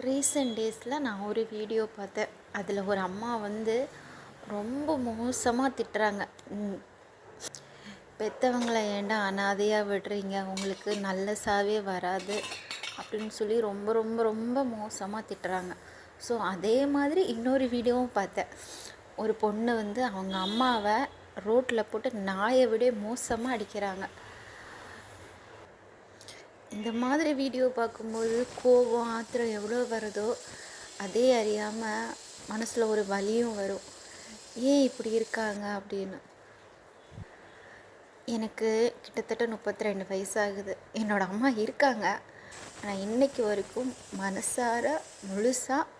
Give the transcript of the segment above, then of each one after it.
Recent டேஸில் நான் ஒரு வீடியோ பார்த்தேன். அதில் ஒரு அம்மா வந்து ரொம்ப மோசமாக திட்டுறாங்க. பெற்றவங்கள ஏன்டா அனாதையாக விடுறீங்க, உங்களுக்கு நல்ல சாவே வராது அப்படின்னு சொல்லி ரொம்ப ரொம்ப ரொம்ப மோசமாக திட்டுறாங்க. ஸோ அதே மாதிரி இன்னொரு வீடியோவும் பார்த்தேன். ஒரு பொண்ணு வந்து அவங்க அம்மாவை ரோட்டில் போட்டு நாயை விட மோசமாக அடிக்கிறாங்க. இந்த மாதிரி வீடியோ பார்க்கும்போது கோபம் ஆத்திரம் எவ்வளோ வருதோ அதே அறியாமல் மனசில் ஒரு வலியும் வரும். ஏன் இப்படி இருக்காங்க அப்படின்னு. எனக்கு கிட்டத்தட்ட 32 வயசாகுது. என்னோடய அம்மா இருக்காங்க. ஆனால் இன்றைக்கு வரைக்கும் மனசார முழுசாக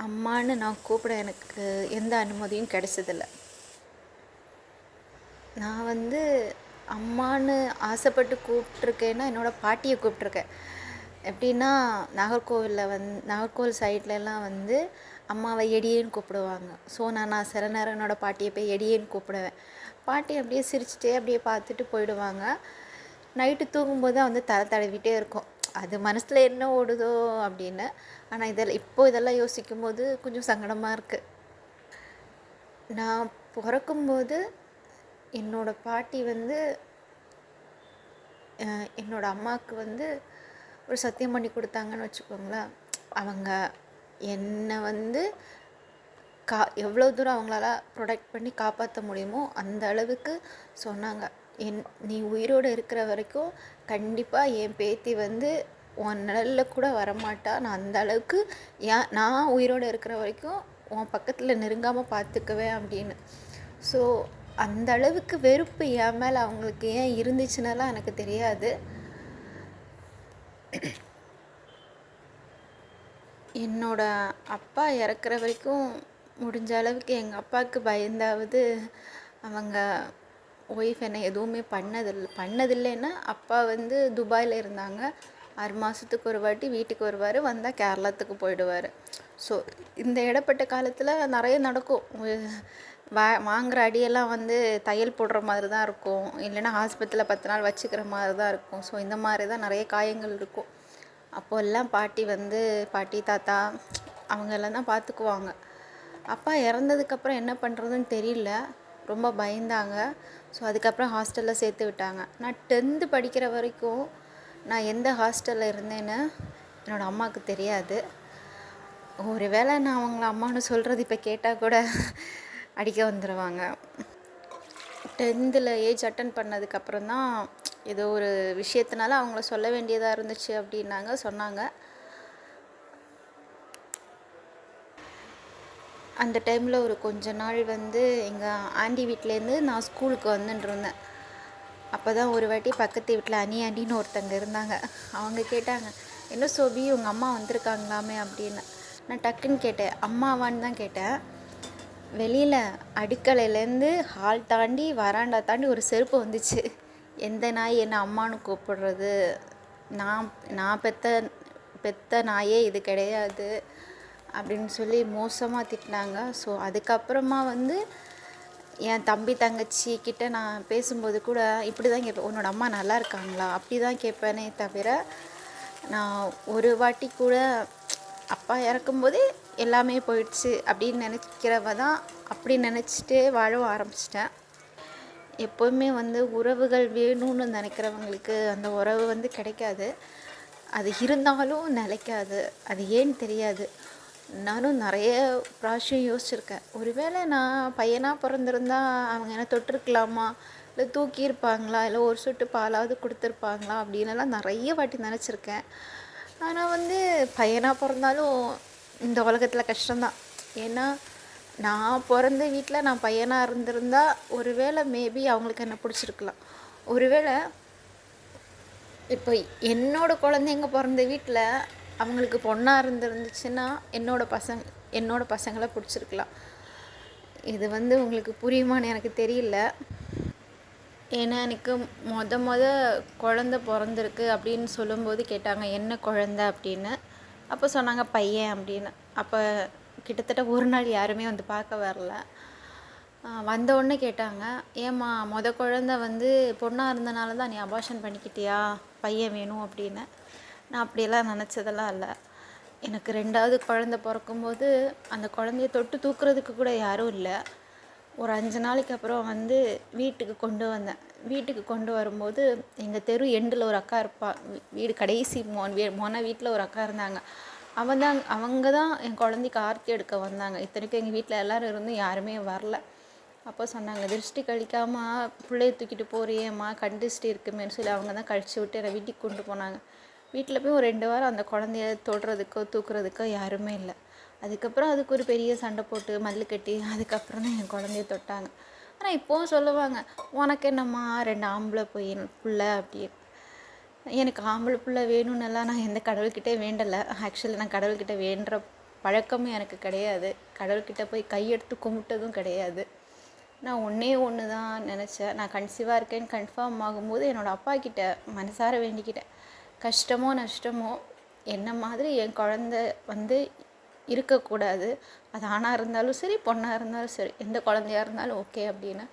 அம்மான்னு நான் கூப்பிட எனக்கு எந்த அனுமதியும் கிடைச்சதில்லை. நான் வந்து அம்மான்னு ஆசைப்பட்டு கூப்பிட்ருக்கேன்னா என்னோடய பாட்டியை கூப்பிட்ருக்கேன். எப்படின்னா நாகர்கோவில் சைட்லலாம் வந்து அம்மாவை எடியேன்னு கூப்பிடுவாங்க. ஸோ நான் சில நேரம் என்னோடய பாட்டியை போய் எடியேன்னு கூப்பிடுவேன். பாட்டி அப்படியே சிரிச்சிட்டே அப்படியே பார்த்துட்டு போயிடுவாங்க. நைட்டு தூங்கும்போது வந்து தலை தடவிட்டே இருக்கும். அது மனசில் என்ன ஓடுதோ அப்படின்னு. ஆனால் இதெல்லாம் யோசிக்கும் போது கொஞ்சம் சங்கடமாக இருக்குது. நான் பிறக்கும்போது என்னோடய பாட்டி வந்து என்னோடய அம்மாவுக்கு வந்து ஒரு சத்தியம் பண்ணி கொடுத்தாங்கன்னு வச்சுக்கோங்களேன். அவங்க என்னை வந்து எவ்வளோ தூரம் அவங்களால ப்ரொடெக்ட் பண்ணி காப்பாற்ற முடியுமோ அந்த அளவுக்கு சொன்னாங்க. நீ உயிரோடு இருக்கிற வரைக்கும் கண்டிப்பாக என் பேத்தி வந்து உன் நிழலில் கூட வரமாட்டா. நான் அந்த அளவுக்கு நான் உயிரோடு இருக்கிற வரைக்கும் உன் பக்கத்தில் நெருங்காமல் பார்த்துக்குவேன் அப்படின்னு. ஸோ அந்த அளவுக்கு வெறுப்பு என் மேலே அவங்களுக்கு ஏன் இருந்துச்சுன்னாலாம் எனக்கு தெரியாது. என்னோட அப்பா இறக்குற வரைக்கும் முடிஞ்ச அளவுக்கு எங்கள் அப்பாவுக்கு பயந்தாவது அவங்க ஒய்ஃப் என்னை எதுவுமே பண்ணதில்லைன்னா அப்பா வந்து துபாயில் இருந்தாங்க. 6 மாதத்துக்கு ஒரு வாட்டி வீட்டுக்கு வருவார், வந்தால் கேரளத்துக்கு போயிடுவார். ஸோ இந்த இடப்பட்ட காலத்தில் நிறைய நடக்கும். வாங்குகிற அடியெல்லாம் வந்து தையல் போடுற மாதிரி தான் இருக்கும், இல்லைன்னா ஆஸ்பத்திரியில் 10 நாள் வச்சுக்கிற மாதிரி தான் இருக்கும். ஸோ இந்த மாதிரி தான் நிறைய காயங்கள் இருக்கும். அப்போல்லாம் பாட்டி தாத்தா அவங்க எல்லாம் தான் பார்த்துக்குவாங்க. அப்பா இறந்ததுக்கப்புறம் என்ன பண்ணுறதுன்னு தெரியல, ரொம்ப பயந்தாங்க. ஸோ அதுக்கப்புறம் ஹாஸ்டலில் சேர்த்து விட்டாங்க. நான் 10th படிக்கிற வரைக்கும் நான் எந்த ஹாஸ்டலில் இருந்தேன்னு என்னோடய அம்மாவுக்கு தெரியாது. ஒரு வேளை நான் அவங்கள அம்மானு சொல்கிறது இப்போ கேட்டால் கூட அடிக்க வந்துடுவாங்க. 10th ஏஜ் அட்டன் பண்ணதுக்கப்புறம் தான் ஏதோ ஒரு விஷயத்தினால அவங்கள சொல்ல வேண்டியதாக இருந்துச்சு அப்படின்னாங்க, சொன்னாங்க. அந்த டைமில் ஒரு கொஞ்ச நாள் வந்து எங்கள் ஆண்டி வீட்டிலேருந்து நான் ஸ்கூலுக்கு வந்துட்டுருந்தேன். அப்போ தான் ஒரு வாட்டி பக்கத்து வீட்டில் ஆண்டின்னு ஒருத்தங்க இருந்தாங்க. அவங்க கேட்டாங்க, என்ன சோபி உங்கள் அம்மா வந்திருக்காங்களாமே அப்படின்னு. நான் டக்குன்னு கேட்டேன், அம்மாவான்னு தான் கேட்டேன். வெளியில் அடுக்கலையிலேருந்து ஹால் தாண்டி வராண்டா தாண்டி ஒரு செருப்பு வந்துச்சு. எந்த நாய் என்னை அம்மானு கூப்பிடுறது, நான் பெத்த நாயே இது கிடையாது அப்படின்னு சொல்லி மோசமாக திட்டினாங்க. ஸோ அதுக்கப்புறமா வந்து என் தம்பி தங்கச்சி கிட்ட நான் பேசும்போது கூட இப்படி தான் கேட்பேன், உன்னோட அம்மா நல்லா இருக்காங்களா அப்படி தான் கேட்பேனே தவிர, நான் ஒரு வாட்டி கூட அப்பா இறக்கும்போதே எல்லாமே போயிடுச்சு அப்படின்னு நினைக்கிறவ தான். அப்படி நினச்சிட்டே வாழ ஆரம்பிச்சிட்டேன். எப்போவுமே வந்து உறவுகள் வேணும்னு நினைக்கிறவங்களுக்கு அந்த உறவு வந்து கிடைக்காது. அது இருந்தாலும் நிலைக்காது. அது ஏன்னு தெரியாது. நானும் நிறைய பிராവശ്யம் யோசிச்சிருக்கேன், ஒருவேளை நான் பையனாக பிறந்திருந்தா அவங்க என்ன தொட்டிருக்கலாமா, இல்லை தூக்கியிருப்பாங்களா, இல்லை ஒரு சொட்டு பாலாவது கொடுத்துருப்பாங்களா அப்படின்னுலாம் நிறைய வாட்டி நினச்சிருக்கேன். ஆனால் வந்து பையனாக பிறந்தாலும் இந்த உலகத்தில் கஷ்டம்தான். ஏன்னா நான் பிறந்த வீட்டில் நான் பையனாக இருந்திருந்தா ஒருவேளை மேபி அவங்களுக்கு என்ன பிடிச்சிருக்கலாம். ஒருவேளை இப்போ என்னோடய குழந்தைங்க பிறந்த வீட்டில் அவங்களுக்கு பொண்ணாக இருந்துருந்துச்சுன்னா என்னோட பசங்களை பிடிச்சிருக்கலாம். இது வந்து உங்களுக்கு புரியுமான்னு எனக்கு தெரியல. ஏன்னா எனக்கு குழந்த பிறந்திருக்கு அப்படின்னு சொல்லும்போது கேட்டாங்க, என்ன குழந்த அப்படின்னு. அப்போ சொன்னாங்க பையன் அப்படின்னு. அப்போ கிட்டத்தட்ட ஒரு நாள் யாருமே வந்து பார்க்க வரல. வந்தவுடனே கேட்டாங்க, ஏம்மா குழந்த வந்து பொண்ணாக இருந்தனால தான் நீ அபார்ஷன் பண்ணிக்கிட்டியா, பையன் வேணும் அப்படின்னு. நான் அப்படியெல்லாம் நினச்சதெல்லாம் இல்லை. எனக்கு 2வது குழந்த பிறக்கும்போது அந்த குழந்தைய தொட்டு தூக்குறதுக்கு கூட யாரும் இல்லை. ஒரு 5 நாளைக்கு அப்புறம் வந்து வீட்டுக்கு கொண்டு வந்தேன். வீட்டுக்கு கொண்டு வரும்போது எங்கள் தெரு எண்டில் ஒரு அக்கா இருப்பா. வீடு கடைசி மொன வீட்டில் ஒரு அக்கா இருந்தாங்க. அவங்க தான் என் குழந்தைக்கு ஆர்த்தி எடுக்க வந்தாங்க. இத்தனைக்கும் எங்கள் வீட்டில் எல்லோரும் இருந்தும் யாருமே வரல. அப்போ சொன்னாங்க, திருஷ்டி கழிக்காமல் பிள்ளைய தூக்கிட்டு போறியேம்மா, கண் திருஷ்டி இருக்குமேன்னு சொல்லி அவங்க தான் கழிச்சு விட்டு என்னை வீட்டுக்கு கொண்டு போனாங்க. வீட்டில் போய் ஒரு 2 வாரம் அந்த குழந்தைய தொடுறதுக்கோ தூக்குறதுக்கோ யாருமே இல்லை. அதுக்கப்புறம் அதுக்கு ஒரு பெரிய சண்டை போட்டு மல்லு கட்டி அதுக்கப்புறம் தான் என் குழந்தைய தொட்டாங்க. ஆனால் இப்போவும் சொல்லுவாங்க, உனக்கு என்னம்மா 2 ஆம்பளை பிள்ளை அப்படி. எனக்கு ஆம்பளை பிள்ளை வேணும்னெல்லாம் நான் எந்த கடவுள்கிட்டே வேண்டலை. ஆக்சுவலி நான் கடவுள்கிட்ட வேண்டுற பழக்கமும் எனக்கு கிடையாது. கடவுள்கிட்ட போய் கையெடுத்து கும்பிட்டதும் கிடையாது. நான் ஒன்று தான் நினச்சேன். நான் கன்சீவாக இருக்கேன்னு கன்ஃபார்ம் ஆகும்போது என்னோடய அப்பா கிட்ட மனசார வேண்டிக்கிட்டேன். கஷ்டமோ நஷ்டமோ என்ன மாதிரி என் குழந்த வந்து இருக்கக்கூடாது. அது ஆணாக இருந்தாலும் சரி, பொண்ணாக இருந்தாலும் சரி, எந்த குழந்தையாக இருந்தாலும் ஓகே அப்படின்னு.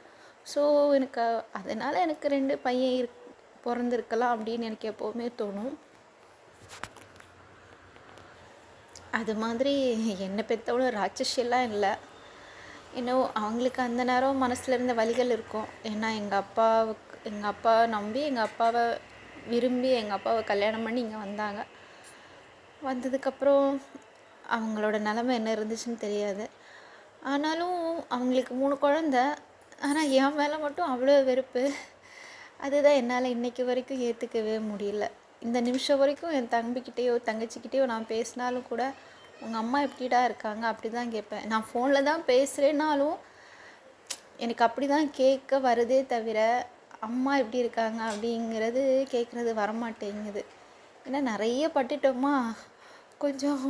ஸோ எனக்கு அதனால் எனக்கு 2 பையன் பிறந்திருக்கலாம் அப்படின்னு எனக்கு எப்போவுமே தோணும். அது மாதிரி என்னை பெற்றவளும் ராட்சசியெல்லாம் இல்லை. இன்னும் அவங்களுக்கு அந்த நேரம் மனசில் இருந்த வலிகள் இருக்கும். ஏன்னா எங்கள் அப்பா நம்பி எங்கள் அப்பாவை விரும்பி எங்கள் அப்பாவை கல்யாணம் பண்ணி இங்கே வந்தாங்க. வந்ததுக்கப்புறம் அவங்களோட நிலமை என்ன இருந்துச்சுன்னு தெரியாது. ஆனாலும் அவங்களுக்கு 3 குழந்த. ஆனால் என் மேலே மட்டும் அவ்வளோ வெறுப்பு. அதுதான் என்னால் இன்றைக்கி வரைக்கும் ஏற்றுக்கவே முடியல. இந்த நிமிஷம் வரைக்கும் என் தம்பிக்கிட்டேயோ தங்கச்சிக்கிட்டேயோ நான் பேசினாலும் கூட, உங்கள் அம்மா எப்படிடா இருக்காங்க அப்படி தான் கேட்பேன். நான் ஃபோனில் தான் பேசுகிறேன்னாலும் எனக்கு அப்படி தான் கேட்க வருதே தவிர, அம்மா எப்படி இருக்காங்க அப்படிங்கிறது கேட்குறது வரமாட்டேங்குது. ஏன்னா நிறைய பட்டுட்டோமா, கொஞ்சம்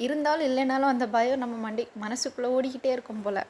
இருந்தாலும் இல்லைனாலும் அந்த பயம் நம்ம மனசுக்குள்ளே ஓடிக்கிட்டே இருக்கும் போல்.